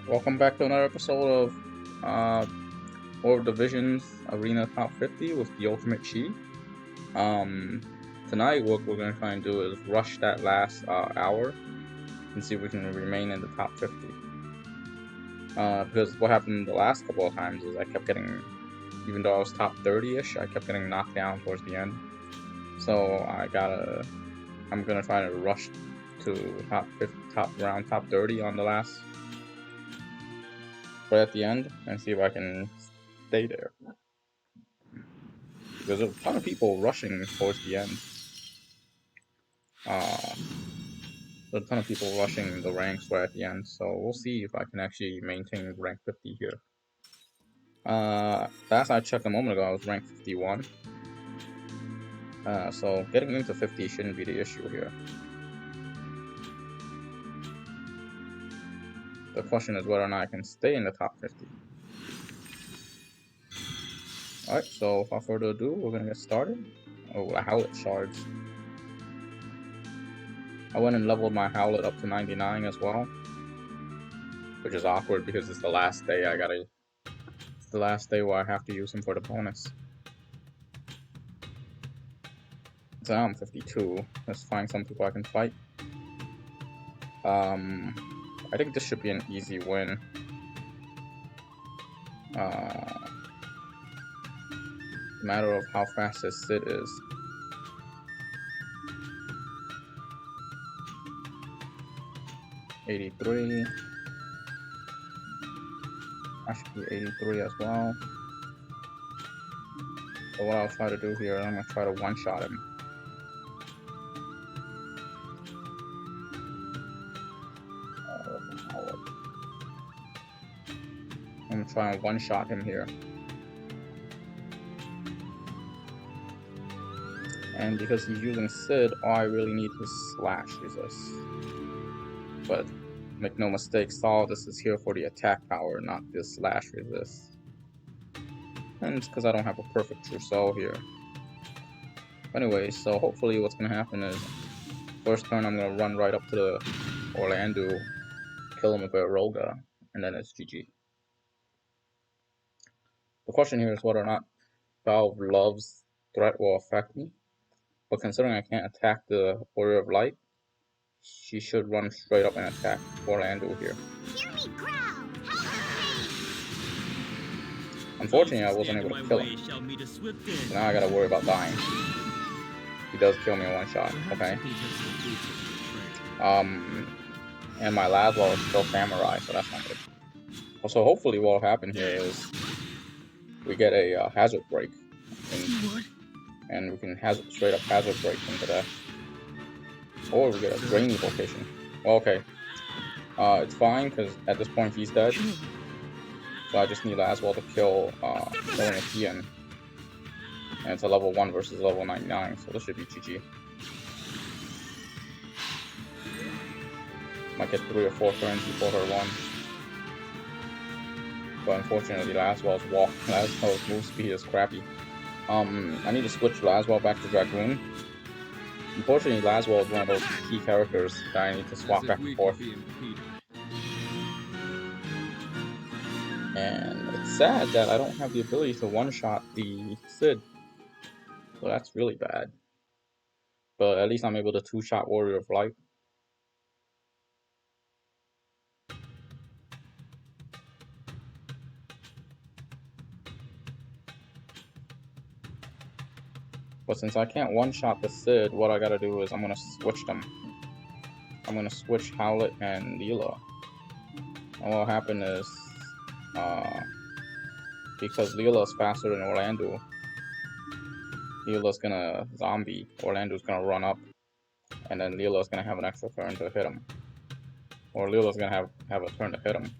Welcome back to another episode of uh, World Divisions Arena Top 50 with the Ultimate Chi. Um, Tonight, what we're going to try and do is rush that last hour and see if we can remain in the top 50. Because what happened the last couple of times is I kept getting, even though I was top 30-ish, I kept getting knocked down towards the end. So I'm going to try to rush to top 50, top 30 on the last, right at the end, and see if I can stay there. There's a ton of people rushing towards the end. There's a ton of people rushing the ranks right at the end, so we'll see if I can actually maintain rank 50 here. Last I checked a moment ago, I was ranked 51. So getting into 50 shouldn't be the issue here. The question is whether or not I can stay in the top 50. Alright, so without further ado, we're gonna get started. Oh, the howlett shards. I went and leveled my howlett up to 99 as well, which is awkward because it's the last day it's the last day where I have to use him for the bonus. So now I'm 52. Let's find some people I can fight. I think this should be an easy win. Matter of how fast his Sid is. '83. I should be 83 as well. So what I'll try to do here, I'm gonna try to one-shot him. I'm gonna try and one-shot him here. And because he's using Sid, all I really need is slash resist. But make no mistake, all this is here for the attack power, not the slash resist. And it's because I don't have a perfect true soul here. Anyway, so hopefully what's gonna happen is first turn I'm gonna run right up to the Orlando, kill him with a Roga, and then it's GG. The question here is whether or not Valve Love's threat will affect me, but considering I can't attack the Warrior of Light, she should run straight up and attack Orlando here. Unfortunately, I wasn't able to kill him. So now I gotta worry about dying. He does kill me in one shot, okay. And my Laswell is still Samurai, so that's not good. So hopefully what will happen here is we get a hazard break, and we can straight up hazard break into that, or we get a drain evocation. Well, okay, it's fine because at this point he's dead, so I just need Laswell to kill Ian, and it's a level 1 versus level 99, so this should be GG. Might get 3 or 4 turns before her 1. But unfortunately, Laswell's move speed is crappy. I need to switch Laswell back to Dragoon. Unfortunately, Laswell is one of those key characters that I need to swap back and forth. And it's sad that I don't have the ability to one-shot the Sid. So that's really bad. But at least I'm able to two-shot Warrior of Light. But since I can't one-shot the Sid, what I gotta do is I'm gonna switch them. I'm gonna switch Howlett and Leela. And what'll happen is, because Leela is faster than Orlando, Leela's gonna zombie, Orlando's gonna run up, and then Leela's gonna have an extra turn to hit him. Or Leela's gonna have a turn to hit him.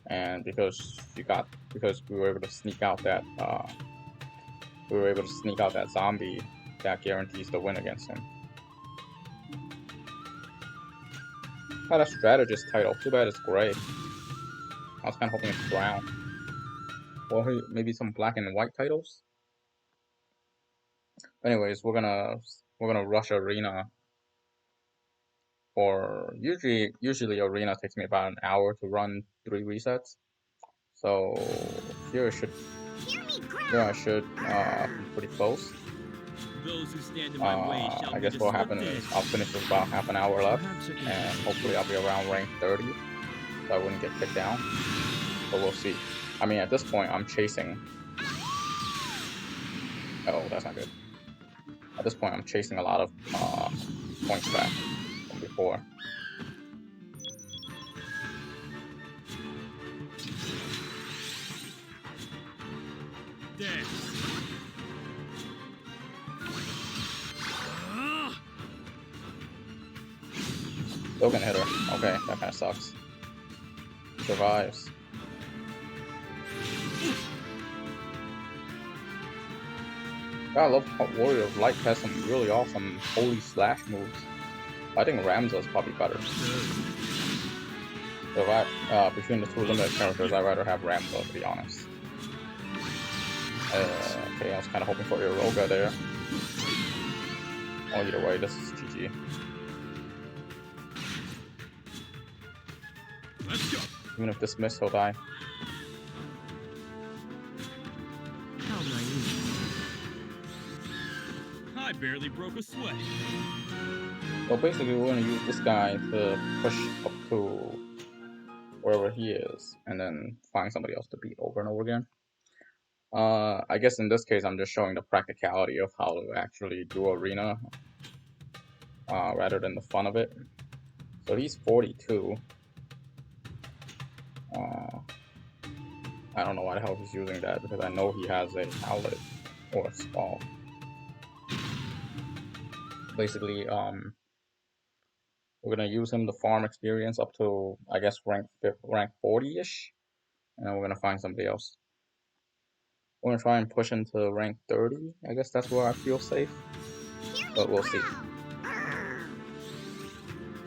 And because we were able to sneak out that zombie, that guarantees the win against him. Got a strategist title. Too bad it's gray. I was kind of hoping it's brown. Or maybe some black and white titles. Anyways, we're gonna rush arena. or usually arena takes me about an hour to run 3 resets. So here I should be pretty close. Those who stand in my way shall I be guess what'll happen is disrupted. I'll finish with about half an hour left, Perhaps I can and help. hopefully I'll be around rank 30, so I wouldn't get kicked down. But we'll see. I mean, at this point, I'm chasing. Oh, that's not good. At this point, I'm chasing a lot of points back from before. Dead. Still gonna hit her. Okay, that kind of sucks. Survives. God, I love how Warrior of Light has some really awesome holy slash moves. I think Ramza's probably better. So if between the two limited characters, I'd rather have Ramza, to be honest. Okay, I was kind of hoping for Iroga there. Oh, either way, this is GG. Let's go. Even if dismissed, he'll die. How naive. I barely broke a sweat. So basically, we're gonna use this guy to push up to wherever he is, and then find somebody else to beat over and over again. I guess in this case, I'm just showing the practicality of how to actually do arena, rather than the fun of it. So he's 42. I don't know why the hell he's using that, because I know he has a howlett or a stall. Basically, we're gonna use him to farm experience up to, I guess, rank 40-ish, and then we're gonna find somebody else. We're gonna try and push him to rank 30. I guess that's where I feel safe, but we'll see.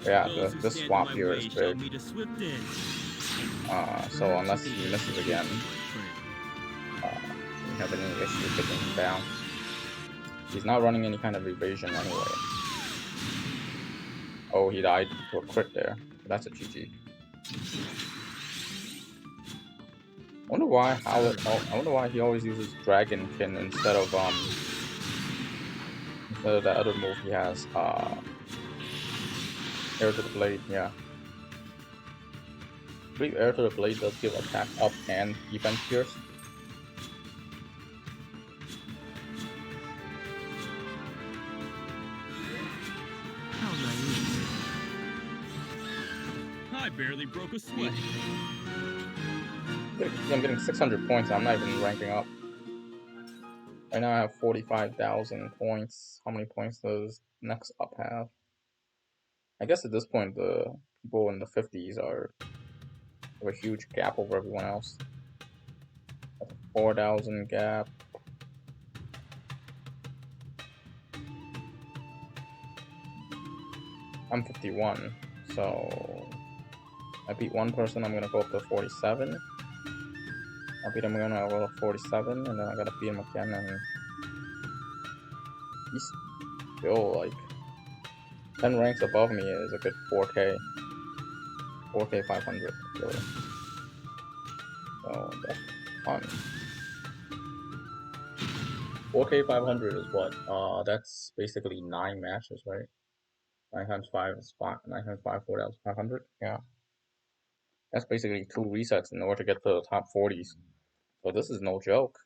Yeah, this swap here is big. So unless he misses again, we have any issue taking him down. He's not running any kind of evasion anyway. Oh, he died to a crit there. That's a GG. I wonder why he always uses Dragonkin instead of that other move he has, Air to the Blade. Yeah, I believe Air to the Blade does give attack up and defense pierce. I barely broke a sweat. I'm getting 600 points. I'm not even ranking up. Right now I have 45,000 points. How many points does next up have? I guess at this point the people in the 50s have a huge gap over everyone else. 4,000 gap. I'm 51, so I beat one person. I'm gonna go up to 47. I beat him again. I'll go to 47, and then I gotta beat him again, and he's still like 10 ranks above me. Is a good 4K 500 really. So that's fun. 4K 500 is what? That's basically 9 matches, right? 9 times 5 is 5. 9 times 5, 4,500. Yeah. That's basically 2 resets in order to get to the top 40s. So this is no joke.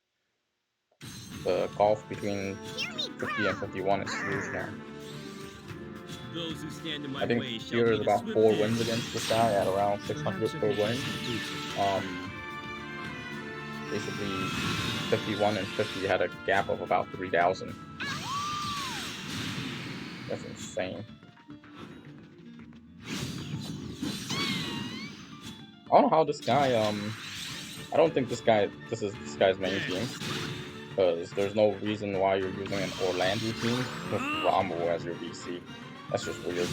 The gulf between 50 and 51 is huge now. Those who stand in my I think way here is about 4 wins against this guy at around 600 per win. Basically 51 and 50 had a gap of about 3,000. That's insane. I don't know how this guy, I don't think this is this guy's main team, because there's no reason why you're using an Orlando team with Ramu as your VC. That's just weird.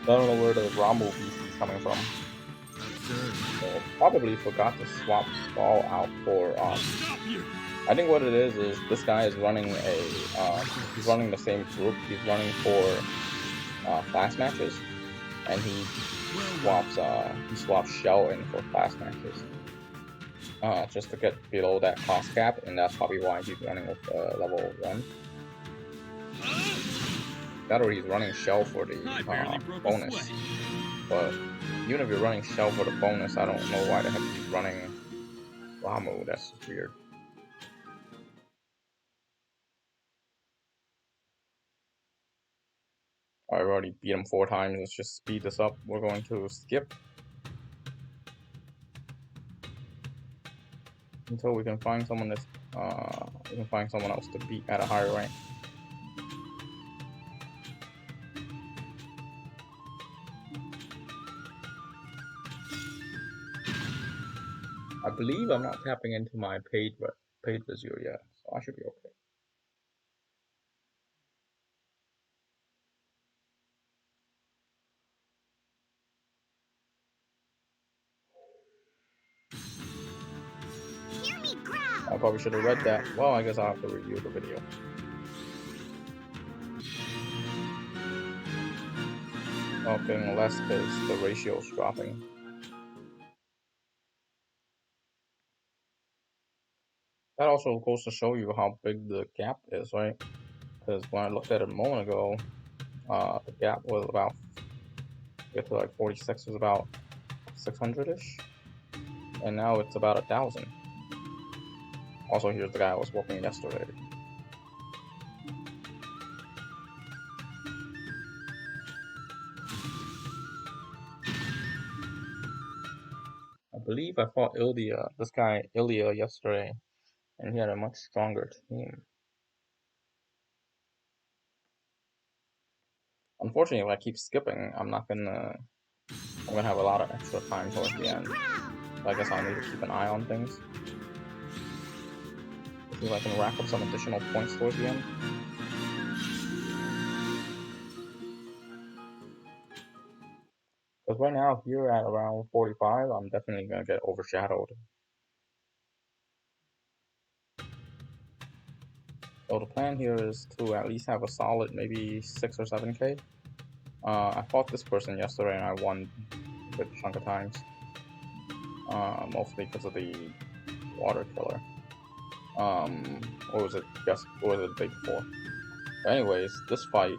I don't know where the Ramu VC coming from. Absurd. So probably forgot to swap Skull out for Stop you! I think what it is this guy is running he's running the same group. He's running for class matches, and he swaps Shell in for class matches. Just to get below that cost cap, and that's probably why he's running with level 1. That or he's running Shell for the bonus. But even if you're running Shell for the bonus, I don't know why the heck he's running Ramu. That's just weird. I've already beat him 4 times. Let's just speed this up. We're going to skip until we can find someone else to beat at a higher rank. I believe I'm not tapping into my paid vizier yet, so I should be okay. I probably should have read that. Well, I guess I'll have to review the video. Oh, getting less because the ratio is dropping. That also goes to show you how big the gap is, right? Because when I looked at it a moment ago, the gap was about, get to like 46 was about 600-ish, and now it's about 1,000. Also, here's the guy I was whooping yesterday. I believe I fought this guy Ilya yesterday, and he had a much stronger team. Unfortunately, if I keep skipping, I'm gonna have a lot of extra time towards the end. So I guess I'll need to keep an eye on things. See if I can rack up some additional points towards the end. Because right now, here at around 45, I'm definitely gonna get overshadowed. So the plan here is to at least have a solid maybe 6 or 7k. I fought this person yesterday and I won a good chunk of times. Mostly because of the water killer. Or was it the day before? But anyways, this fight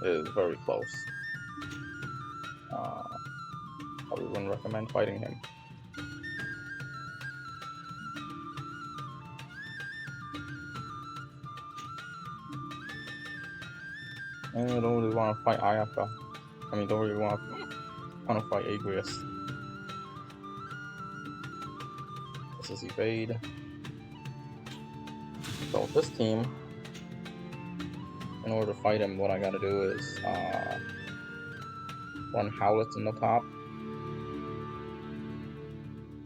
is very close. Probably wouldn't recommend fighting him. And I don't really want to fight Ayaka. I mean, don't really want to fight Agrius. This is evade. So this team, in order to fight him, what I gotta do is run howlets in the top.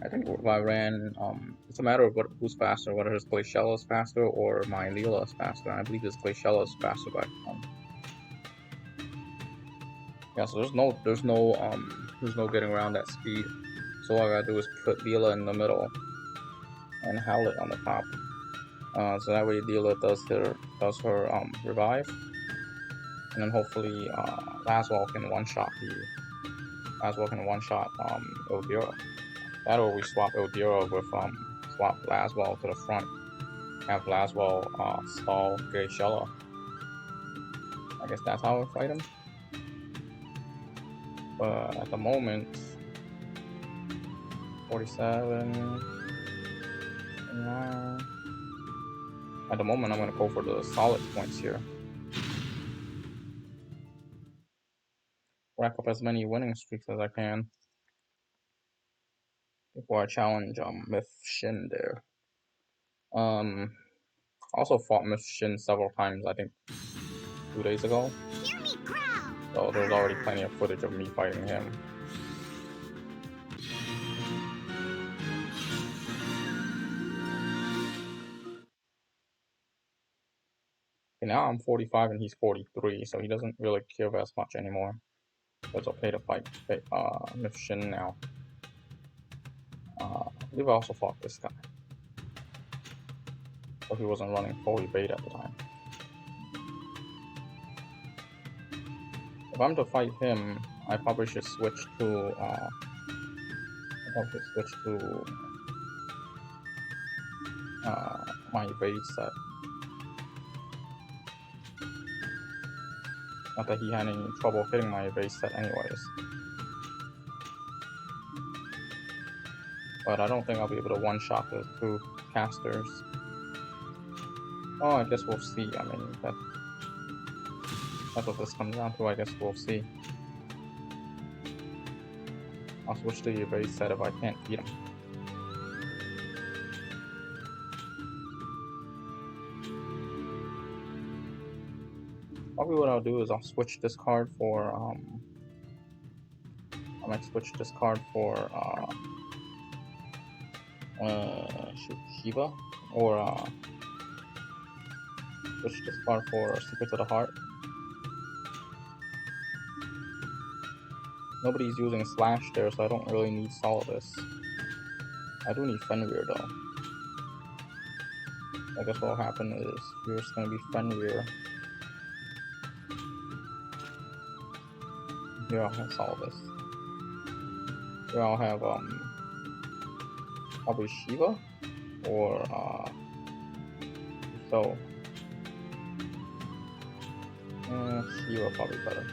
I think if I ran, it's a matter of who's faster, whether his Glaciella is faster or my Leela is faster. I believe his Glaciella is faster by yeah, so there's no getting around that speed. So all I gotta do is put Leela in the middle and Howlett on the top. So that way Leela does her revive, and then hopefully Laswell can one-shot Ildira. That or we swap Ildira with swap Laswell to the front. Have Laswell stall Glaciella. I guess that's how I fight him. But at the moment, 47. At the moment, I'm gonna go for the solid points here. Rack up as many winning streaks as I can before I challenge Myth Shin there. Also fought Myth Shin several times, I think 2 days ago. So there's already plenty of footage of me fighting him. Okay, now I'm 45 and he's 43, so he doesn't really give as much anymore. So it's okay to fight Miss Shin now. I believe I also fought this guy. But he wasn't running fully bait at the time. If I'm to fight him, I probably should switch to my evade set. Not that he had any trouble hitting my evade set anyways. But I don't think I'll be able to one-shot the two casters. Oh, I guess we'll see. I mean, that's what this comes down to. I guess we'll see. I'll switch to the evade set if I can't beat him. Probably what I'll do is I'll switch this card for I might switch this card for Shiva, or switch this card for Secret to the Heart. Nobody's using Slash there, so I don't really need Solidus. I do need Fenrir though. I guess what'll happen is here's gonna be Fenrir. Here I'll have Solidus. Here I'll have probably Shiva, or so Shiva probably better.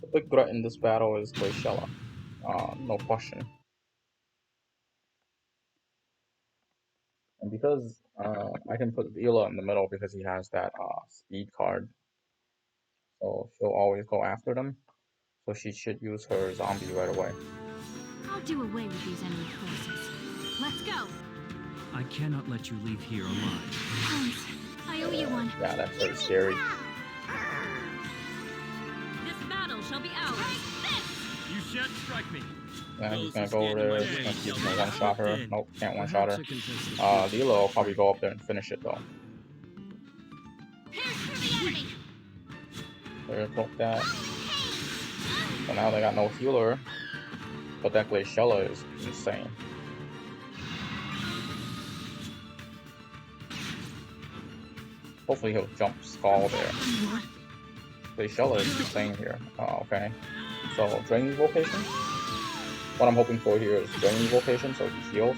The big threat in this battle is Glaciella, no question. And because I can put Vila in the middle because he has that speed card, so she'll always go after them. So she should use her zombie right away. I'll do away with these enemy forces. Let's go! I cannot let you leave here alive. Thanks. I owe you one. Yeah, that's very scary. This battle shall be ours. You shan't strike me. Yeah, he's gonna go over there. He's gonna one-shot her. Nope, can't one-shot her. Lila will probably go up there and finish it though. There, broke that. So now they got no healer, but that Glaciella is insane. Hopefully he'll jump Skull there. Glaciella is insane here. Okay. So, Drain Evocation? What I'm hoping for here is Drain Evocation so he heals.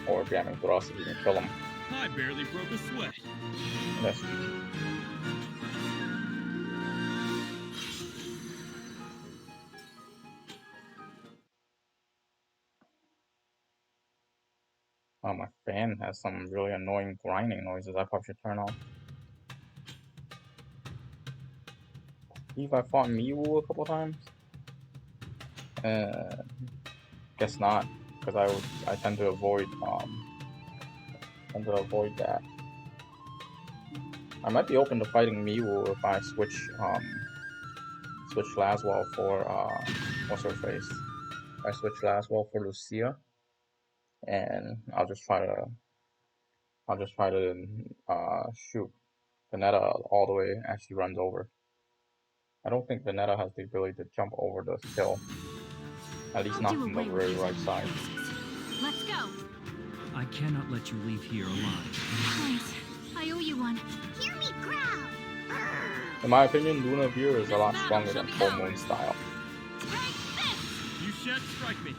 Or Jamming Thrust if you can kill him. I barely broke a sweat. That's oh, my fan has some really annoying grinding noises I probably should turn off. If I fought Miwu a couple times? Guess not, because I tend to avoid that. I might be open to fighting Miwu if I switch Laswell for what's her face? I switch Laswell for Lucia, and I'll just try to shoot Veneta all the way as she runs over. I don't think Veneta has the ability to jump over the hill. At least not from the very right side. Let's go. I cannot let you leave here alive. Thanks. I owe you one. Hear me growl. In my opinion, Luna Veer is a lot stronger than Full Moon style. You shan't strike me.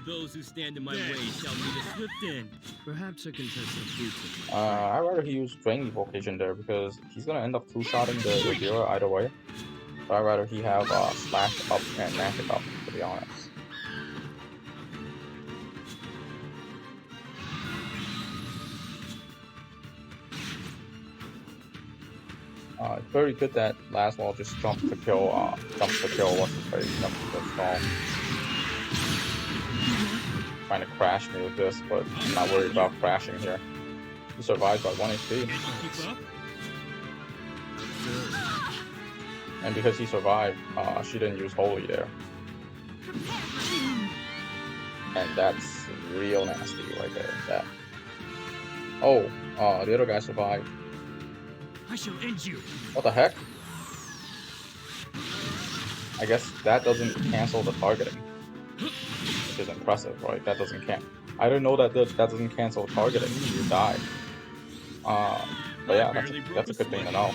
Those who stand in my way shall meet a swift end. Perhaps a contestant future. I'd rather he use Drain Evocation there because he's gonna end up two-shotting the Rivera either way. So I'd rather he have Slash up and Mash it up, to be honest. It's very good that Laswell just jumps to kill what's his face, jumps to kill Skull. Trying to crash me with this, but I'm not worried about crashing here. He survived by 1 HP. Keep up. And because he survived, she didn't use Holy there. And that's real nasty right there. Oh, the other guy survived. I shall end you. What the heck? I guess that doesn't cancel the targeting, which is impressive, right? That doesn't I didn't know that that doesn't cancel targeting when you die. But yeah, that's a good thing to know.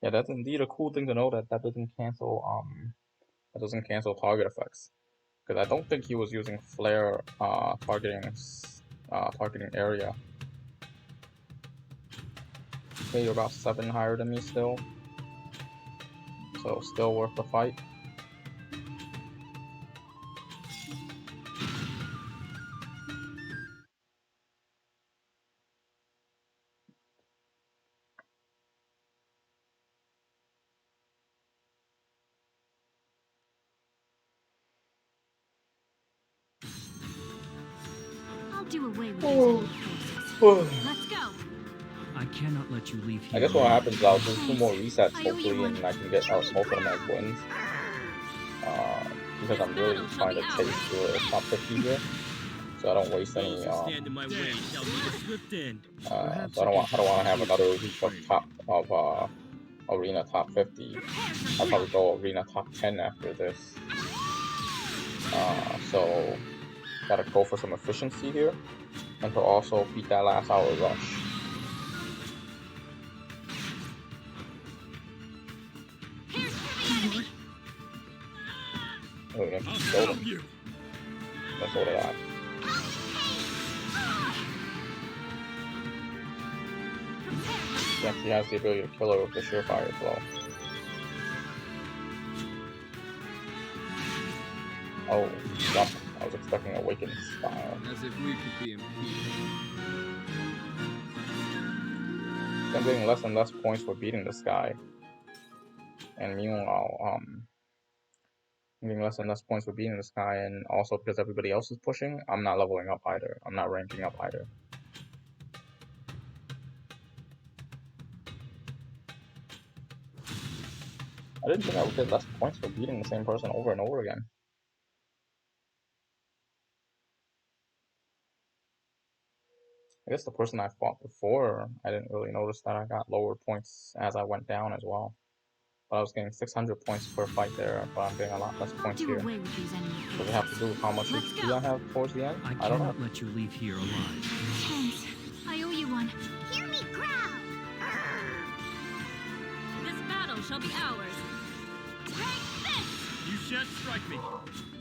Yeah, that's indeed a cool thing to know that that doesn't cancel target effects. Because I don't think he was using flare targeting area. Okay, you're about 7 higher than me still, so still worth the fight. I'll do away with these enemy forces. Let's go. I cannot let you leave here. I guess what happens is I'll do 2 more Thanks. resets I owe you hopefully, one. and I can get Hear me most of them as growl. wins. Because This I'm really battle shall trying be to ours. chase the top 50 here, so I don't waste Those any. who stand in my way shall meet a swift end. So I don't want to have another week of arena top 50. I'll probably go arena top 10 after this. So gotta go for some efficiency here, and to also beat that last hour rush. Here's for the enemy. Oh, yeah, I'll killed stop him. you. That's all that. He actually has the ability to kill her with the surefire blow. Oh, jump. I was expecting Awakened style. As if we could be impeded. I'm getting less and less points for beating this guy. And meanwhile, I'm getting less and less points for beating this guy, and also because everybody else is pushing, I'm not leveling up either. I'm not ranking up either. I didn't think I would get less points for beating the same person over and over again. I guess the person I fought before, I didn't really notice that I got lower points as I went down as well. But I was getting 600 points per fight there, but I'm getting a lot less I'll points do here. away with these enemy Does it have to forces. do with how much Let's HP go. I have towards the end? I I don't know. cannot let you leave here alive. Thanks. I owe you one. Hear me growl. This battle shall be ours. Take this. You shan't strike me.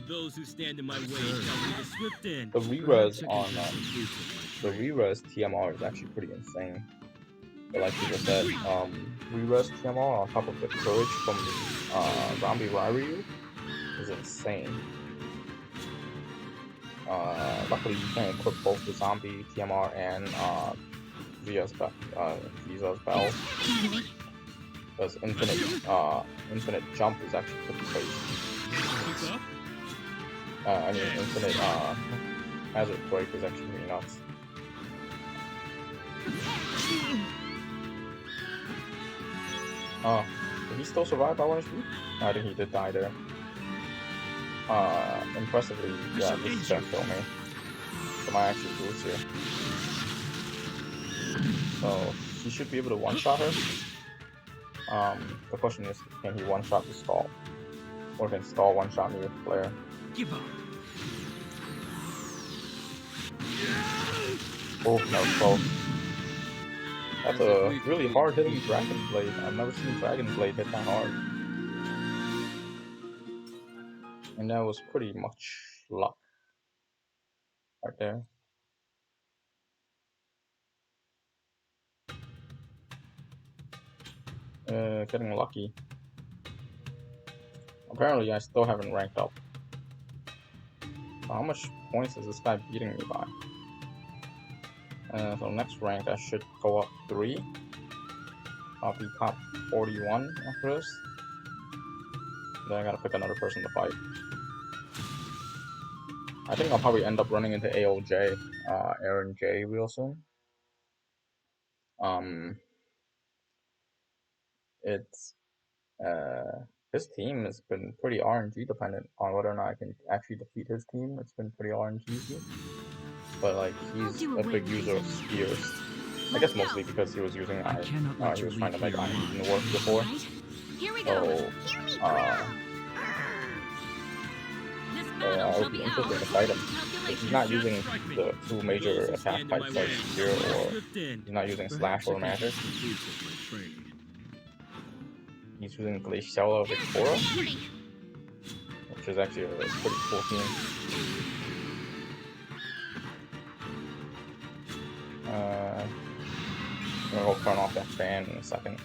Those who stand in my way shall meet a swift end. The re-res on the re-res TMR is actually pretty insane. But like people said, re-res TMR on top of the courage from Zombie Ryu is insane. Luckily you can equip both the zombie TMR and Visa's bells. Because infinite jump is actually pretty crazy. I mean infinite hazard break is actually pretty nuts. Did he still survive by 1 HP? I think he did die there. Impressively, yeah, this is gonna kill me. So I actually lose here. So he should be able to one-shot her. The question is, can he one-shot the stall? Or can stall one-shot me with flare? Give up. Oh, that was close. That's a really hard-hitting Dragon Blade. I've never seen Dragon Blade hit that hard. And that was pretty much luck. Right there. Getting lucky. Apparently, I still haven't ranked up. How much points is this guy beating me by? So next rank, I should go up 3. I'll be top 41 after this. Then I gotta pick another person to fight. I think I'll probably end up running into AOJ, Aaron J real soon. It's his team has been pretty RNG dependent on whether or not I can actually defeat his team. It's been pretty RNG, but like he's a big user of spears. I guess mostly because he was using he was trying to make iron even work before. So it would be interesting to fight him. If he's not using the two major attack types like spear or he's not using slash or magic. He's using Glaciella Victoria, which is actually a pretty cool team. I'm gonna go turn off that fan in a second.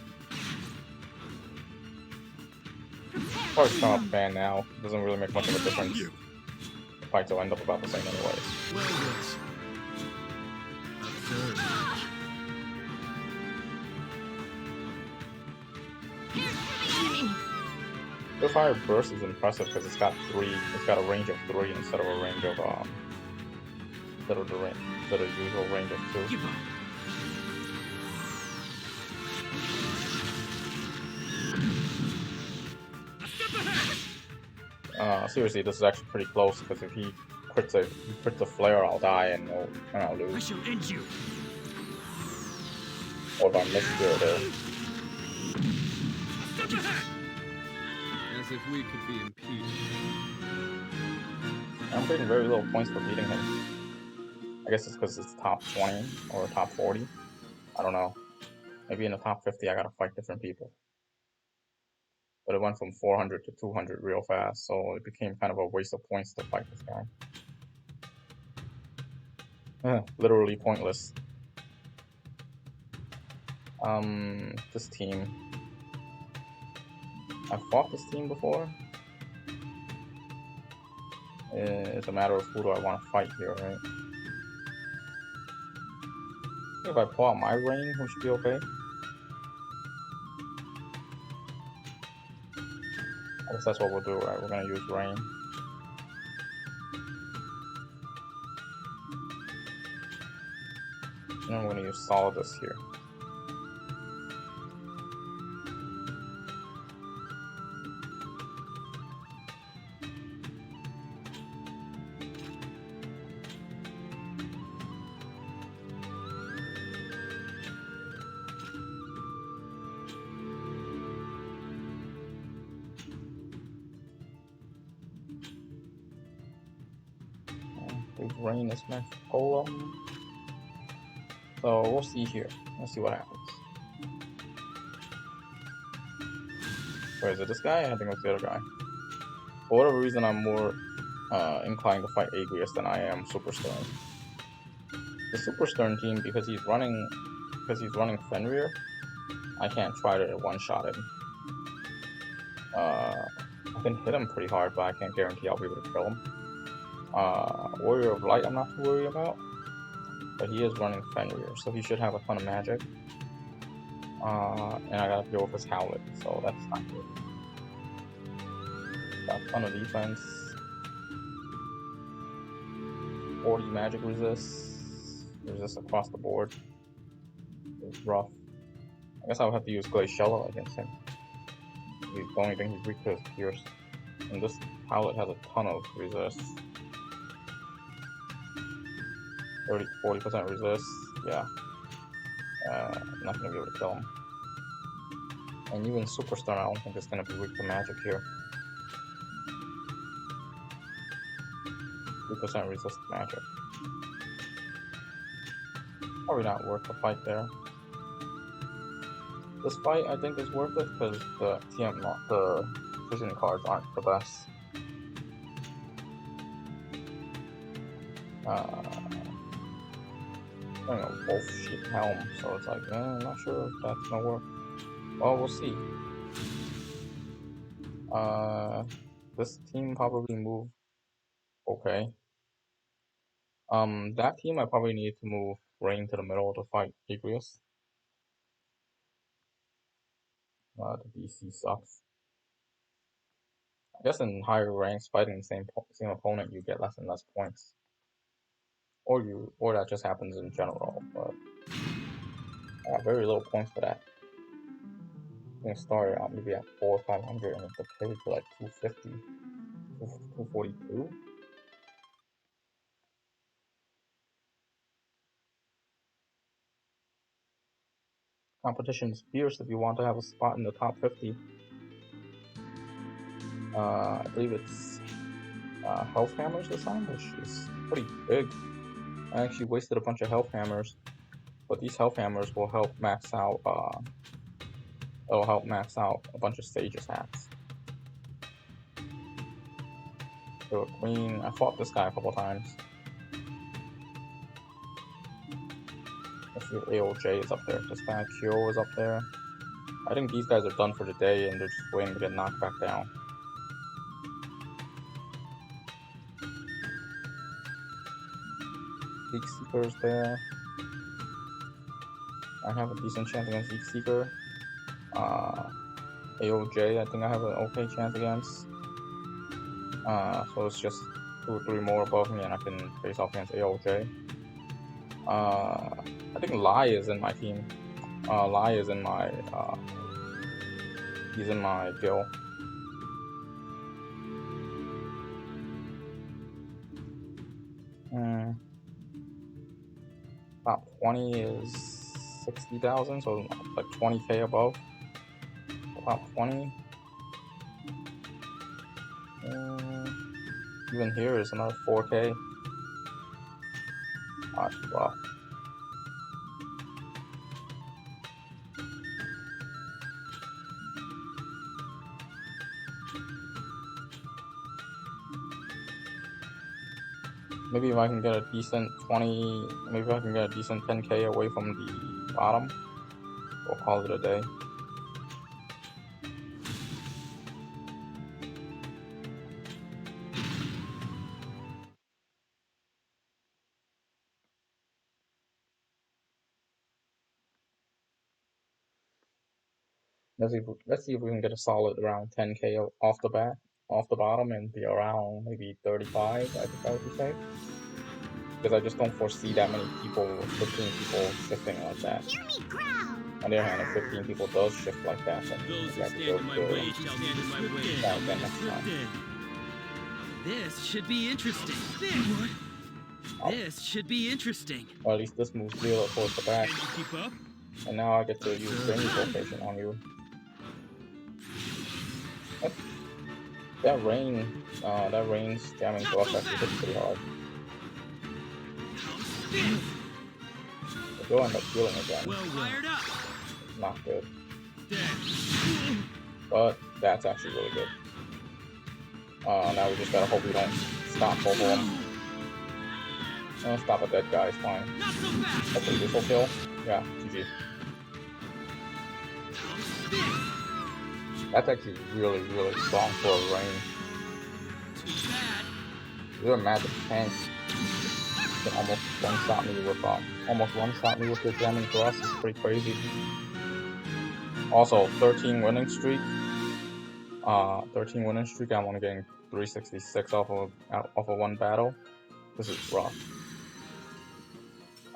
Probably turn off the fan now. It doesn't really make much of a difference. The fights will end up about the same anyways. The fire burst is impressive because it's got a range of 3 instead of a range of instead of the usual range of 2. Seriously, this is actually pretty close because if he crits a flare, I'll die and I'll lose. I shall end you. Or if I miss there. As if we could be impeached. I'm getting very little points for beating him. I guess it's because it's top 20 or top 40. I don't know. Maybe in the top 50 I gotta fight different people. But it went from 400 to 200 real fast, so it became kind of a waste of points to fight this guy. Literally pointless. This team. I've fought this team before. It's a matter of who do I want to fight here, right? If I pull out my rain, we should be okay. I guess that's what we'll do, right? We're gonna use rain. And I'm gonna use Solidus here. Rain is my golem. So we'll see here. Let's see what happens. Or is it this guy? I think it's the other guy. For whatever reason, I'm more inclined to fight Agrius than I am Super Stern. The Super Stern team, because he's running Fenrir, I can't try to one-shot him. I can hit him pretty hard, but I can't guarantee I'll be able to kill him. Warrior of Light I'm not too worried about, but he is running Fenrir, so he should have a ton of magic. And I gotta deal with his howlett, so that's not good. Got a ton of defense. 40 magic resist across the board. It's rough. I guess I'll have to use Glaciella against him. The only thing he's weak to is Pierce. And this howlett has a ton of resist. 40% resist, yeah. I'm not gonna be able to kill him. And even Super Stern, I don't think it's gonna be weak to magic here. 3% resist magic. Probably not worth the fight there. This fight I think is worth it because the vision cards aren't the best. Wolf sheep helm, so it's like, I'm not sure if that's gonna work. Well, we'll see. This team probably move okay. That team I probably need to move Rain to the middle to fight Agrius. The DC sucks. I guess in higher ranks, fighting the same opponent, you get less and less points. Or that just happens in general, but I got very little points for that. gonna start out maybe at 400 or 500 and the pay to like 250, 242. Competition is fierce if you want to have a spot in the top 50. I believe it's health hammers this time, which is pretty big. I actually wasted a bunch of health hammers, but these health hammers will help max out. It'll help max out a bunch of stages hats. So Queen, I fought this guy a couple times. Let's see if AOJ is up there. This guy Kyo is up there. I think these guys are done for the day and they're just waiting to get knocked back down. Zeek Seeker's there. I have a decent chance against Zeek Seeker. AOJ, I think I have an okay chance against. So it's just 2 or 3 more above me and I can face off against AOJ. I think Lai is in my team. Lai is in my, he's in my guild. Top 20 is 60,000, so like 20k above. Top 20. Even here is another 4k. That's rough. Maybe if I can get a decent 20, maybe I can get a decent 10k away from the bottom, we'll call it a day. Let's see if we can get a solid around 10k off the bottom, and be around maybe 35. I think that would be safe. Because I just don't foresee that many people, 15 people shifting like that. On the other hand, if 15 people does shift like that, then Those we who have to stand go in my to way shall stand in my way. that again next time. This should be interesting. This should be interesting. Or at least this moves Zero towards the back. Can you keep up? And now I get to use Granny's location on you. That rain's jamming to us actually hits pretty hard. But you'll end up healing again. Well wired up. Not good. Dead. But that's actually really good. Now we just gotta hope we don't stop both of them. Stop a dead guy is fine. Not so fast. Hopefully this will kill. Yeah, GG. That's actually really, really strong for a rain. Too bad. You're a magic tank. You can almost one-shot me with your jamming thrust is pretty crazy. Also, 13 winning streak. 13 winning streak. I'm only getting 366 off of one battle. This is rough.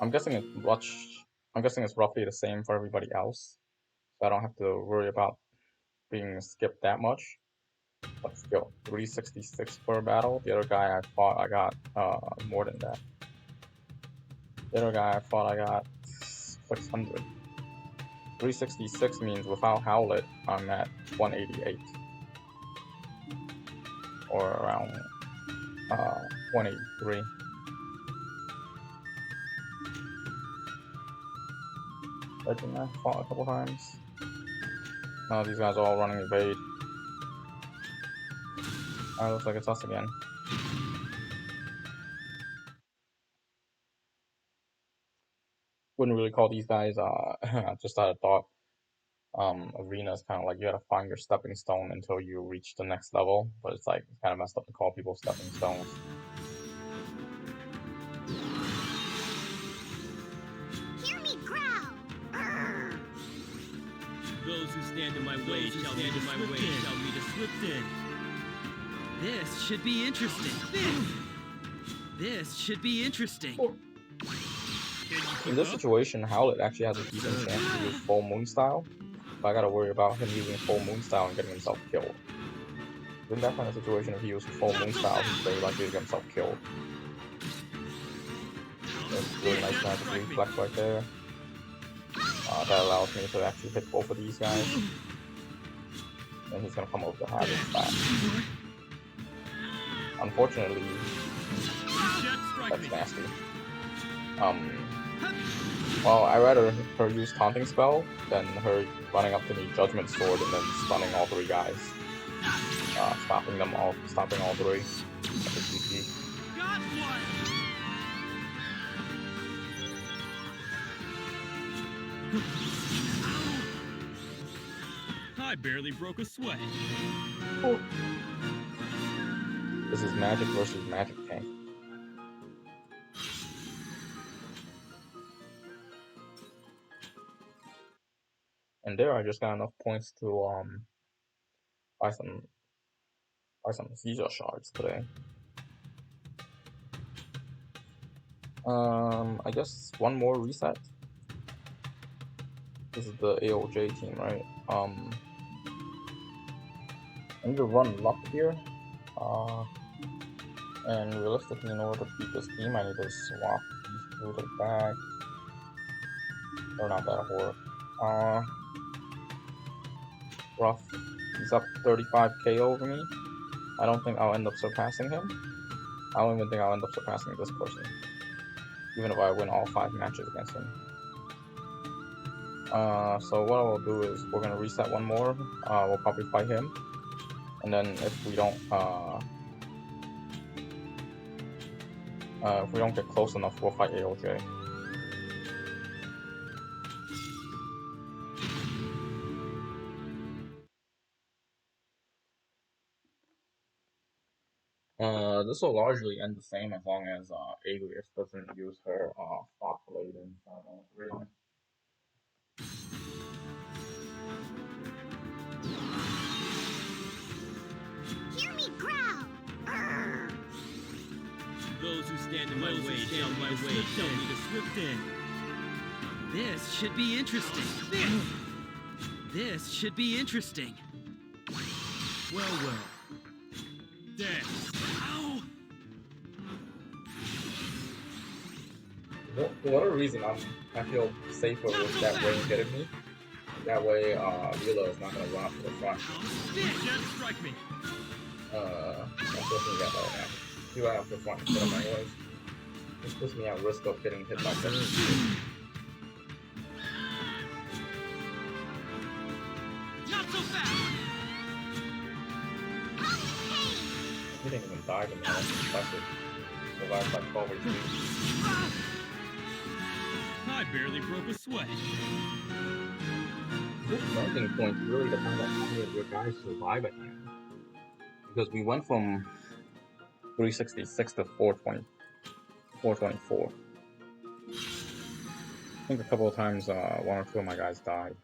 I'm guessing it's roughly the same for everybody else, so I don't have to worry about being skipped that much. But still, 366 per battle. The other guy I fought, I got more than that. The other guy I fought, I got 600. 366 means without howlett, I'm at 188. Or around 183. I think I fought a couple times. No, these guys are all running evade. Alright, looks like it's us again. Wouldn't really call these guys, just out of thought. Arena is kind of like you gotta find your stepping stone until you reach the next level, but it's like kind of messed up to call people stepping stones. Hear me growl! Those who stand in my way shall stand in my way shall meet a swift end. This should be interesting. This should be interesting. In this situation, Howlett actually has a decent chance to use full moon style, I gotta worry about him using full moon style and getting himself killed. In that kind of situation, if he uses full moon style, he's very likely to get himself killed. That's really nice magic reflex right there. That allows me to actually hit both of these guys. And he's gonna come over the hazard back. Unfortunately, that's nasty. Well, I'd rather her use taunting spell than her running up to me judgment sword and then stunning all three guys. Stopping all three. That's a GG. I barely broke a sweat. Oh. This is magic versus magic tank. And there I just got enough points to buy some Caesar shards today. I guess one more reset. This is the AOJ team, right? I need to run luck here. And realistically, in order to beat this team, I need to swap these two to the back. They're not that horrible. Rough. He's up 35k over me. I don't think I'll end up surpassing him. I don't even think I'll end up surpassing this person, even if I win all 5 matches against him. So what I'll do is we're gonna reset one more. We'll probably fight him, and then if we don't get close enough, we'll fight AOJ. This will largely end the same as long as Alias doesn't use her Fox Blade in Final 3. Hear me growl! Arr. Those who stand in my way shall be the swift end. This should be interesting. This should be interesting. Well. Dead. Ow! For whatever reason, I feel safer with that way getting me. That way, Vila is not gonna run up to the front. You can't strike me. Unfortunately, got that now. He ran up to the front instead of my anyways. This puts me at risk of getting hit by this. Not so fast! He didn't even die to me. That's impressive. Survived by 12 HP. I barely broke a sweat. This landing point really depends on how many of your guys survive at the end. Because we went from 366 to 424. I think a couple of times 1 or 2 of my guys died.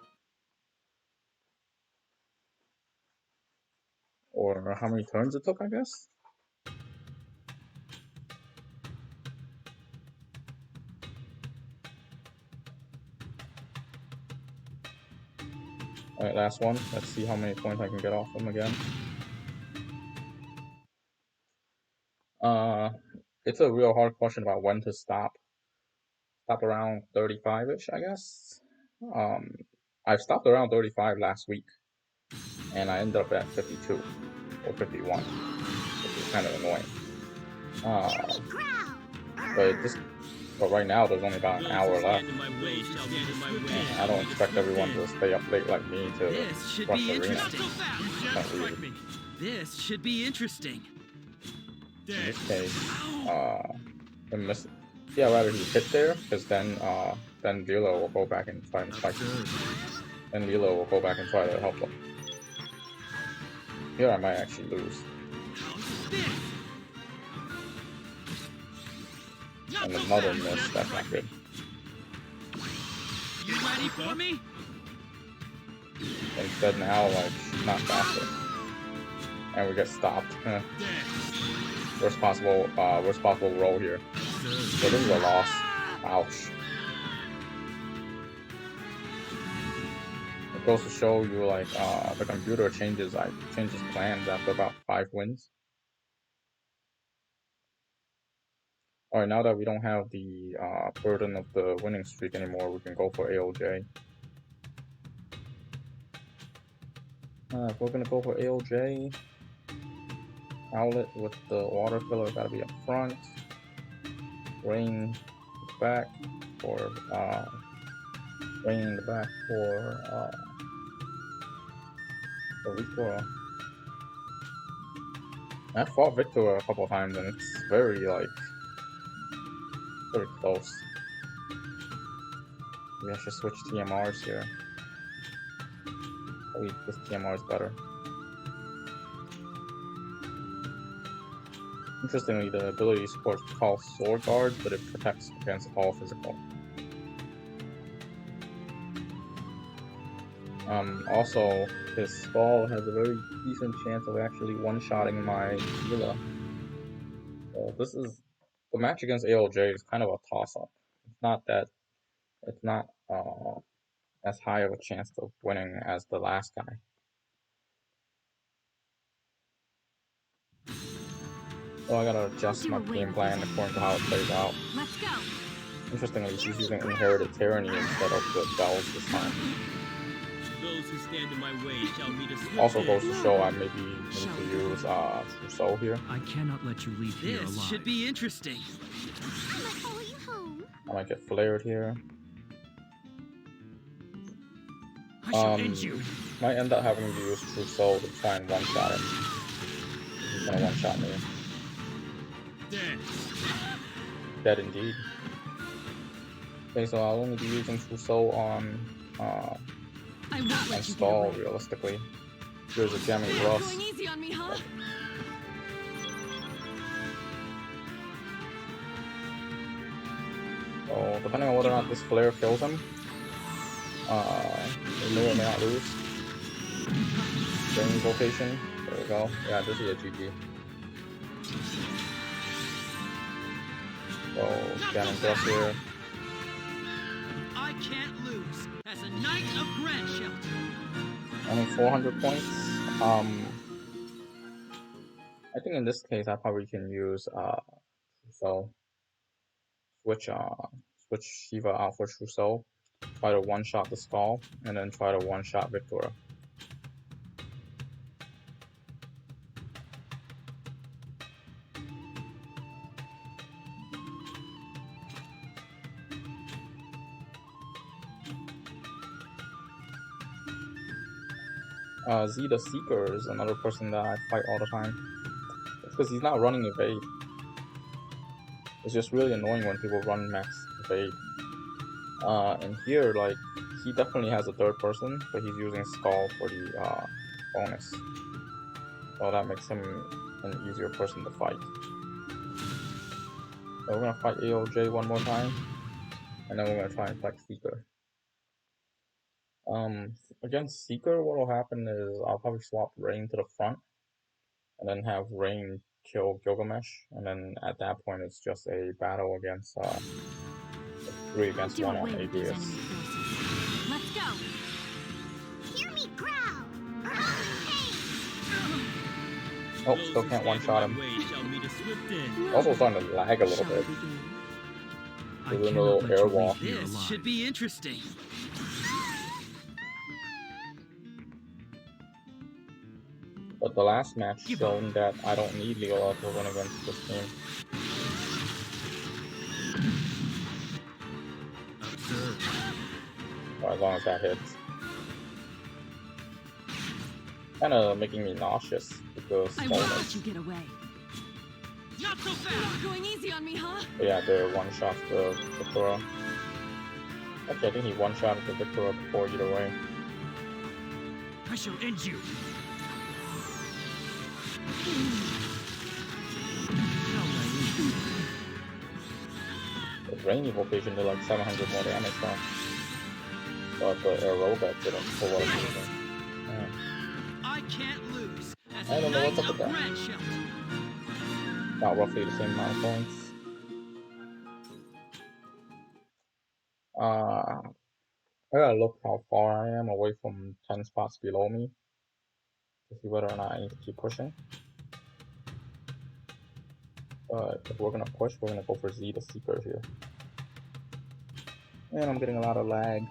Or how many turns it took, I guess? Alright, last one. Let's see how many points I can get off him again. It's a real hard question about when to stop. Stop around 35-ish, I guess. I've stopped around 35 last week, and I ended up at 52 or 51, which is kind of annoying. But right now there's only about an hour left, and I don't expect everyone to stay up late like me to rush the arena. This should be interesting. In this case, rather he hit there, because then Vila will go back and try and fight. Then Vila will go back and try to help him. Here I might actually lose. And another miss, that's not good. You ready for me? Instead now, like, she's not faster. And we get stopped. Worst possible roll here. So this is a loss. Ouch. goes to show you like the computer changes plans after about 5 wins. Alright, now that we don't have the burden of the winning streak anymore, we can go for AOJ. If we're gonna go for AOJ, Howlett with the water filler gotta be up front. Rain back for Rain in the back for Victor. I fought Victor a couple times and it's very close. Maybe I should switch TMRs here. Maybe this TMR is better. Interestingly, the ability supports call sword guard, but it protects against all physical. Also, his skull has a very decent chance of actually one-shotting my Gila. So this is the match against ALJ is kind of a toss-up. It's not as high of a chance of winning as the last guy. So I gotta adjust my game plan according to how it plays out. Let's go. Interestingly, he's using Inherited Tyranny instead of the bells this time. Those who stand in my way shall meet a swift Also goes end. to show I maybe need to use Trousseau here. I cannot let you leave here alive. This should be interesting. I might follow you home. I might get flared here. I shall end you. Might end up having to use Trousseau to try and one-shot him. He's gonna one-shot me. Dead. Dead indeed. Okay, so I'll only be using Trousseau on I won't let you get stall away. realistically. Here's a jamming You're thrust. going easy on me, huh? So depending on whether or not this flare kills him, we may or may not lose. Drain vocation. There we go. Yeah, this is a GG. So jamming thrust here. I can't lose as a knight of Grand Shelter. Only 400 points. I think in this case I probably can use Trousseau. Switch Shiva out for Trousseau. Try to one-shot the skull, and then try to one-shot Victor. Z the Seeker is another person that I fight all the time. It's because he's not running evade. It's just really annoying when people run max evade. And here, like, he definitely has a third person, but he's using Skull for the bonus. So that makes him an easier person to fight. So we're gonna fight AOJ one more time, and then we're gonna try and fight Seeker. Against Seeker, what will happen is I'll probably swap Rain to the front, and then have Rain kill Gilgamesh, and then at that point it's just a battle against 3 against 1 on Avius. Let's go. Hear me growl. Oh, still can't one-shot him. Also starting to lag a little bit. Doing a little air wall. This should be interesting. But the last match shown that I don't need Leola to win against this team. Or as long as that hits. Kinda making me nauseous because I won't let you get away. Not so fast. You're going easy on me, huh? But yeah, the one-shot the Victoria. Actually, I think he one-shotted the Victoria before either way. I shall end you. The Rain Evocation did like 700 more damage though. But the Aerobat didn't for what reason. Yeah. I can't lose as I a don't know knight what's up of with that. Grand Shelter. About roughly the same amount of points. I gotta look how far I am away from 10 spots below me to see whether or not I need to keep pushing. But if we're gonna push, we're gonna go for Z the Seeker here. And I'm getting a lot of lag.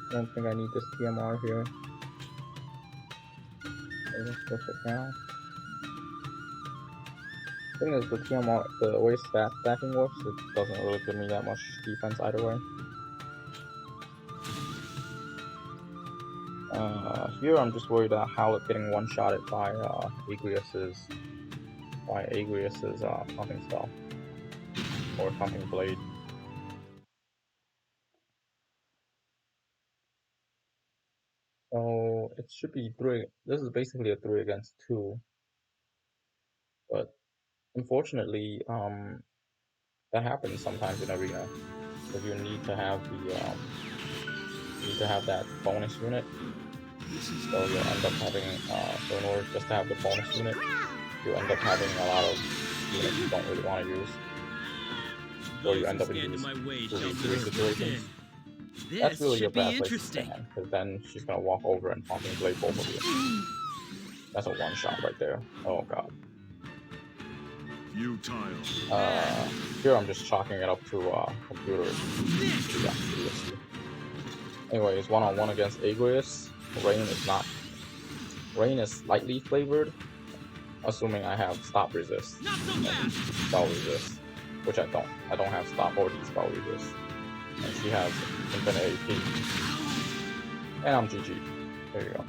I don't think I need this TMR here. Let's push it now. The thing is, the TMR, the way stat stacking works, it doesn't really give me that much defense either way. Here I'm just worried about Howlett getting one-shotted by Agrius's pumping spell or pumping blade. So it should be 3. This is basically a 3 against 2, but unfortunately, that happens sometimes in arena. Because you need to have that bonus unit. So you'll end up having so in order just to have the bonus unit, you end up having a lot of units you don't really want to use. Or you end up in these 2v3 situations. That's really a bad place to stand, because then she's gonna walk over and pumping blade both of you. That's a one shot right there. Oh god. Here I'm just chalking it up to computers. Yeah, anyways, one-on-one against Agrius. Rain is not. Rain is slightly flavored, assuming I have stop resist, spell resist, which I don't. I don't have stop or spell resist, and she has infinite AP. And I'm GG. There you go.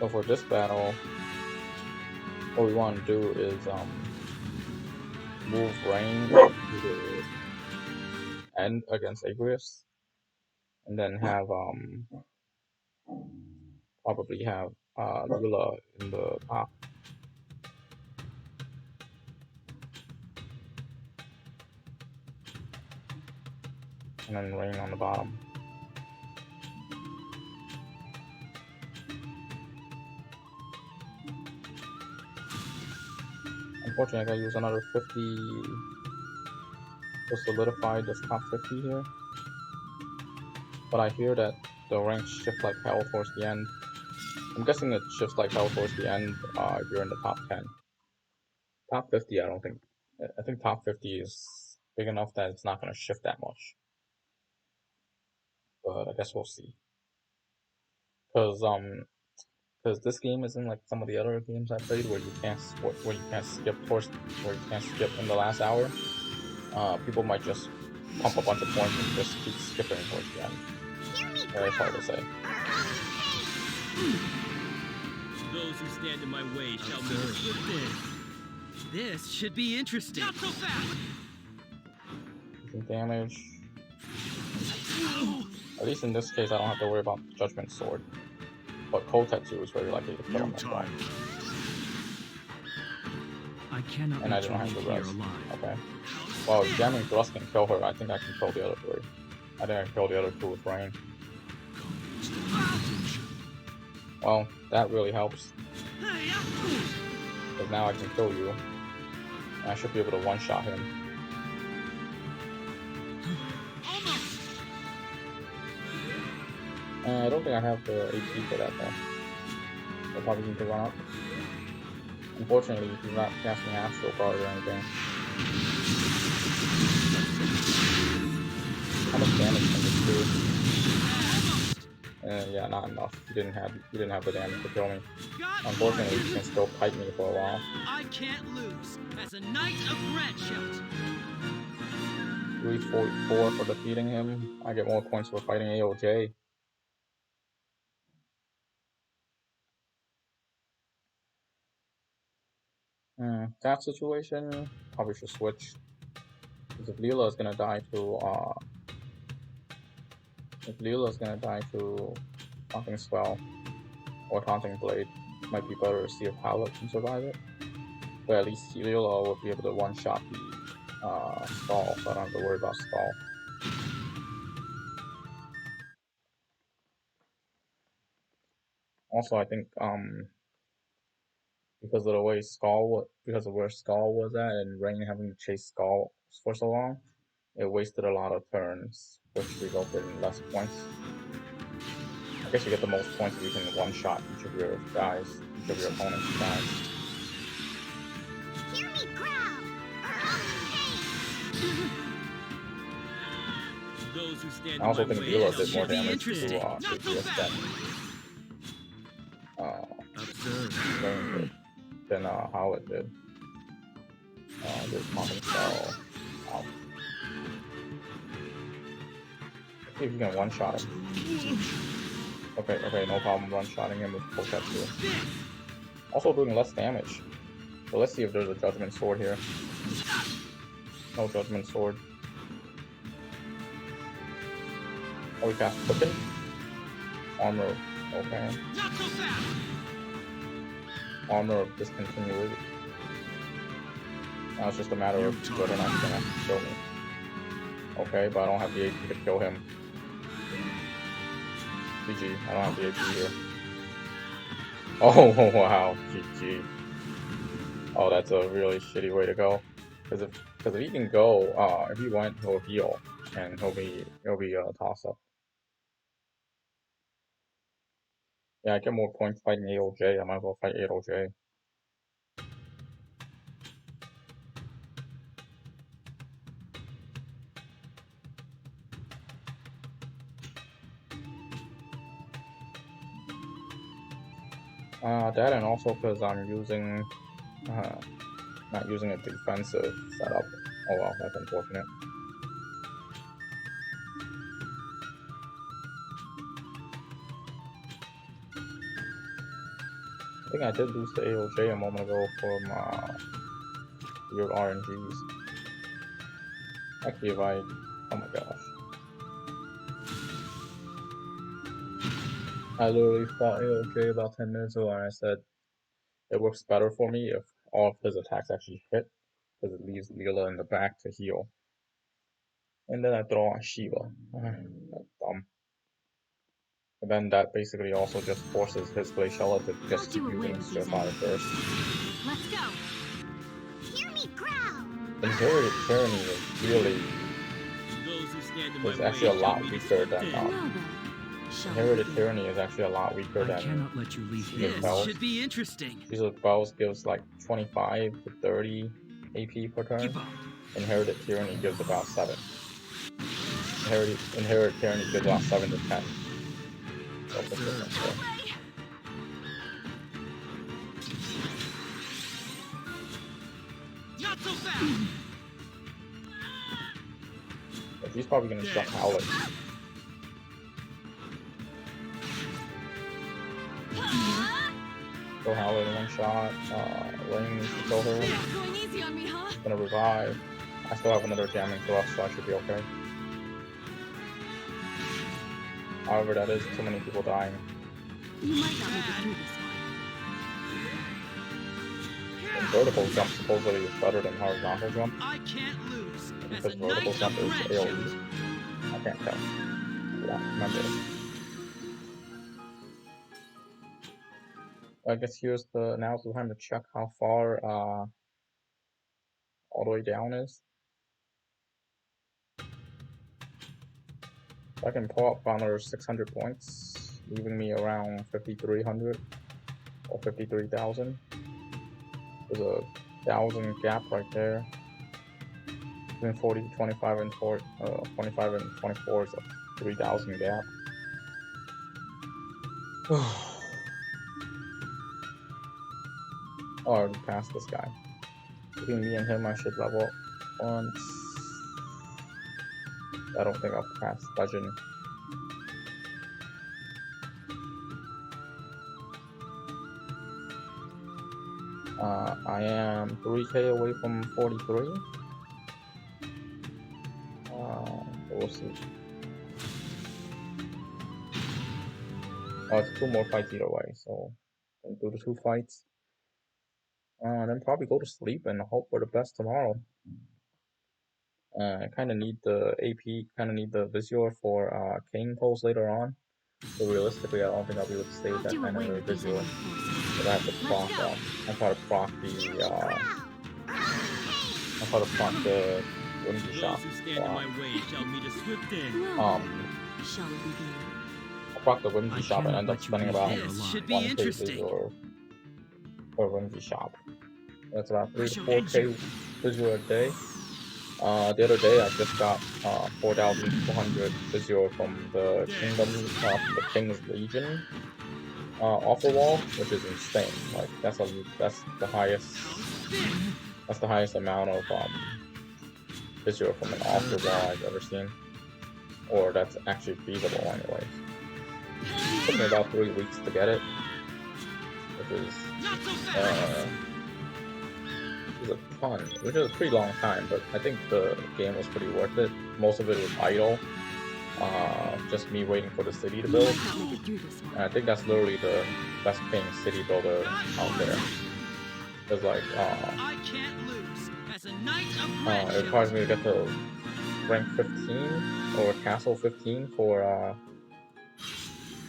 So for this battle, what we want to do is move Rain to the end against Agrius, and then have probably have Lula in the top. And then Rain on the bottom. Unfortunately, I gotta use another 50 to solidify this top 50 here. But I hear that the ranks shift like hell towards the end. I'm guessing it shifts like hell towards the end if you're in the top 10. Top 50, I don't think. I think top 50 is big enough that it's not gonna shift that much. But I guess we'll see. Because this game isn't like some of the other games I played where you can't skip in the last hour. People might just pump a bunch of points and just keep skipping towards the end. It's hard to say. Those who stand in my way shall be disrupted. This should be interesting. Not so fast. Damage. At least in this case, I don't have to worry about Judgment Sword. But Kotetsu is very likely to kill him as well. And I don't have the rest. Okay. Well, jamming thrust can kill her. I think I can kill the other 3. I think I can kill the other 2 with Rain. Well, that really helps. Because now I can kill you. And I should be able to one-shot him. I don't think I have the AP for that though. I'll probably need to run up. Unfortunately, he's not casting Astral Guard or anything. How much damage can this do? Yeah, not enough. He didn't have the damage to kill me. Unfortunately, he can still fight me for a while. I can't lose as a knight of red shot. 344 for defeating him. I get more points for fighting AOJ. That situation, probably should switch. Because if Leela is gonna die to Taunting Spell or Taunting Blade, it might be better to see if Howlett can survive it. But at least Leela would be able to one-shot the stall, so I don't have to worry about stall. Also, I think because of the way because of where Skull was at, and Rain having to chase Skull for so long, it wasted a lot of turns, which resulted in less points. I guess you get the most points if you can one-shot each of your guys, each of your opponent's guys. Hear me growl! Those who stand I also in my think way Vila shall did more be damage to interesting. APS Observe. than howlett did. This common spell. Wow. See if you can one-shot him. Okay, no problem one-shotting him with Poketu. Also doing less damage. So let's see if there's a Judgment Sword here. No Judgment Sword. Oh, we cast Quicken? Armor, okay. Armor of Discontinuity. Now it's just a matter of whether or not he's gonna have to kill me. Okay, but I don't have the AP to kill him. GG, I don't have the AP here. Oh, wow, GG. Oh, that's a really shitty way to go. Because if he can go, if he went, he'll heal, and he'll be a toss up. Yeah, I get more points fighting AOJ. I might as well fight AOJ. That and also because I'm using, not using a defensive setup. Oh well, that's unfortunate. I think I did lose to AOJ a moment ago from weird RNGs. Actually, if I, oh my gosh. I literally fought AOJ about 10 minutes ago and I said it works better for me if all of his attacks actually hit, because it leaves Leela in the back to heal. And then I throw on Shiva. That's dumb. And then that basically also just forces his Glaciella to just keep using Surefire first. Let's go! Hear me growl! Inherited Tyranny is really actually a lot weaker than Inherited Tyranny is actually a lot weaker than cannot let you leave Caesar's this. Bells. Should be interesting. Caesar's Bells gives like 25 to 30 AP per turn. Inherited Tyranny gives about 7. Inherited Tyranny gives about 7 to 10. So it's different there. Not so fast. But he's probably gonna jump Howlett. Go Howlett in one shot. Ring needs to kill her. Going easy on me, huh? Gonna revive. I still have another jamming thrust, so I should be okay. However, that is too many people dying. You might not make it through this one. And vertical jump supposedly is better than horizontal jump. I can't lose. Because vertical jump is AoE. I can't tell. Yeah, remember. I guess now's the time to check how far all the way down is. I can pull up another 600 points, leaving me around 5,300 or 53,000. There's a 1,000 gap right there. Between 40, 25, and 25 and 24 is a 3,000 gap. Oh, I already passed this guy. Between me and him, I should level up once. I don't think I'll pass Legend. I am 3k away from 43. We'll see. Oh, it's 2 more fights either way, so I'll do the 2 fights. Then probably go to sleep and hope for the best tomorrow. I kind of need the AP, kind of need the Visual for King pulls later on. So realistically, I don't think I'll be able to stay with that Do kind away of with these visual. enemy forces. But I have to proc, Let's go. I try to proc the whimsy shop. Those who stand in my way shall meet a swift end. Well, shall we begin? I proc the whimsy I shop and cannot end up let you spending leave about here This should alive. be 1k interesting. visual for whimsy shop. That's about 3 I to shall 4k end you. visual a day. The other day I just got 4,200 visual from the from the King's Legion offer wall, which is insane. Like that's the highest amount of visual from an offer wall I've ever seen, or that's actually feasible anyways. It took me about 3 weeks to get it, which is Not so fast. a ton, which is a pretty long time, but I think the game was pretty worth it. Most of it was idle, just me waiting for the city to We build. might not make it through this one. And I think that's literally the best paying city builder out there. It's like, I can't lose. As a knight of it grandchildren. requires me to get to rank 15 or castle 15 for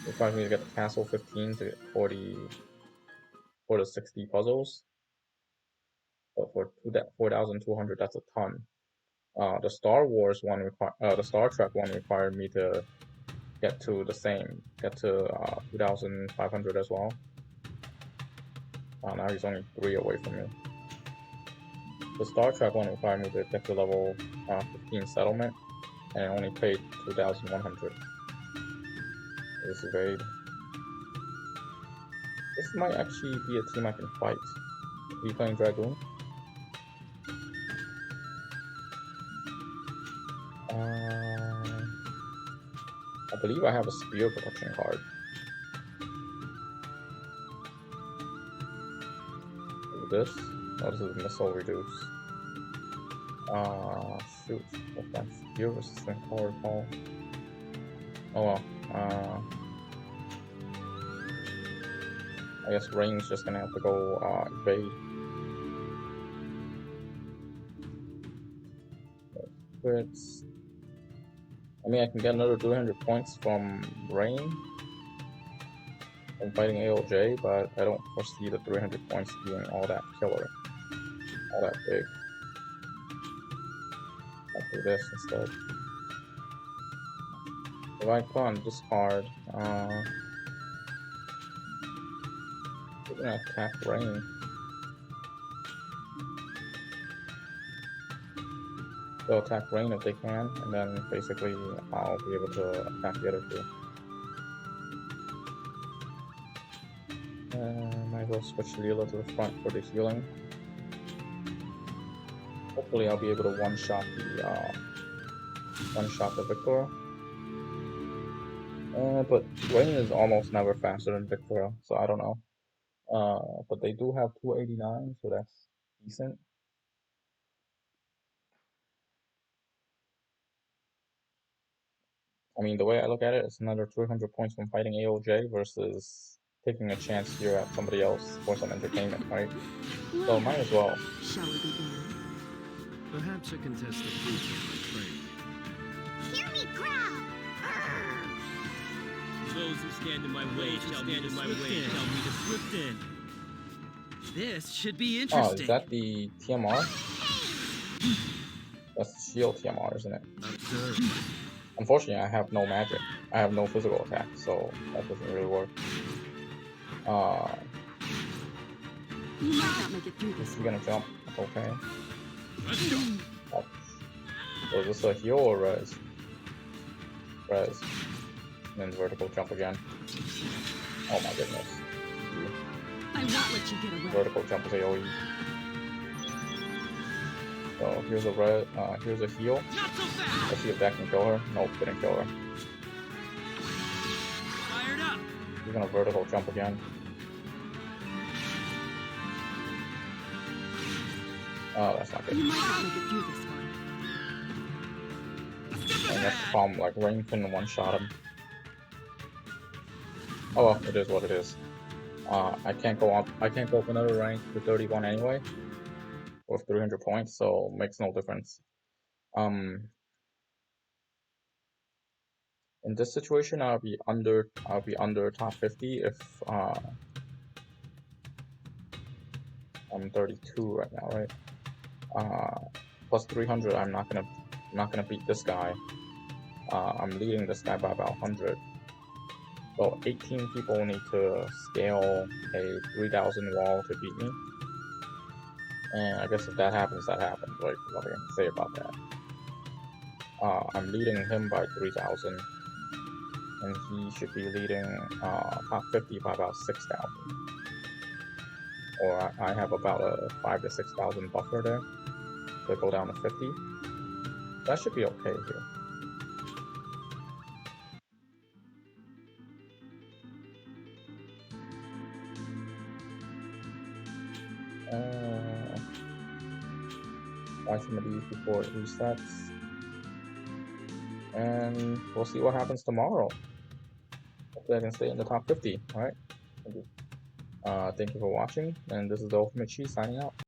requires me to get to castle 15 to get 60 puzzles. But for 4,200, that's a ton. The Star Wars one the Star Trek one required me to get to 2,500 as well. Now he's only 3 away from me. The Star Trek one required me to get to level 15 settlement, and it only paid 2,100. This evade. This might actually be a team I can fight. Are you playing Dragoon? I believe I have a spear protection card. This? Oh, this is missile reduce. Shoot. What's that? Spear resistant card call? Oh well. I guess Rain's just gonna have to go evade. Crits. I mean, I can get another 300 points from Rain from fighting ALJ, but I don't foresee the 300 points being all that killer, all that big. I'll do this instead. If I put on discard, we're gonna attack Rain. They'll attack Rain if they can, and then basically I'll be able to attack the other two. Might as well switch Leela to the front for the healing. Hopefully I'll be able to one-shot the Victor. But Rain is almost never faster than Victor, so I don't know. But they do have 289, so that's decent. I mean, the way I look at it, it's another 300 points from fighting AOJ versus taking a chance here at somebody else for some entertainment, right? So might as well. Shall we begin? Perhaps I can test the fruits of my trade. Hear me growl! Those who stand in my way shall meet a swift end. This should be Oh, interesting. is that the TMR? That's the shield TMR, isn't it? Observe. Unfortunately, I have no magic. I have no physical attack, so that doesn't really work. You might not make it through Is this he one. gonna jump? Okay. Let's go. Oh. So is this a heal or res? Res. And then vertical jump again. Oh my goodness. I won't let you get away. Vertical jump is AoE. So here's a here's a heal. Not so fast. Let's see if that can kill her. Nope, didn't kill her. Fired up. He's gonna vertical jump again. Oh, that's not good. You might not make it through this one. And that's the problem, like Rain couldn't one-shot him. Oh well, it is what it is. I can't go up another rank to 31 anyway. With 300 points, so makes no difference. In In this situation, I'll be under top 50 if I'm 32 right now, right? Plus 300, I'm not gonna beat this guy. I'm leading this guy by about 100. So 18 people need to scale a 3,000 wall to beat me. And I guess if that happens, that happens. Like, what I can say about that? I'm leading him by 3,000, and he should be leading top 50 by about 6,000. Or I have about a 5,000 to 6,000 buffer there to go down to 50. That should be okay here. Buy some of these before it resets. And we'll see what happens tomorrow. Hopefully I can stay in the top 50, alright? Thank you for watching, and this is the Ultimate Cheese signing out.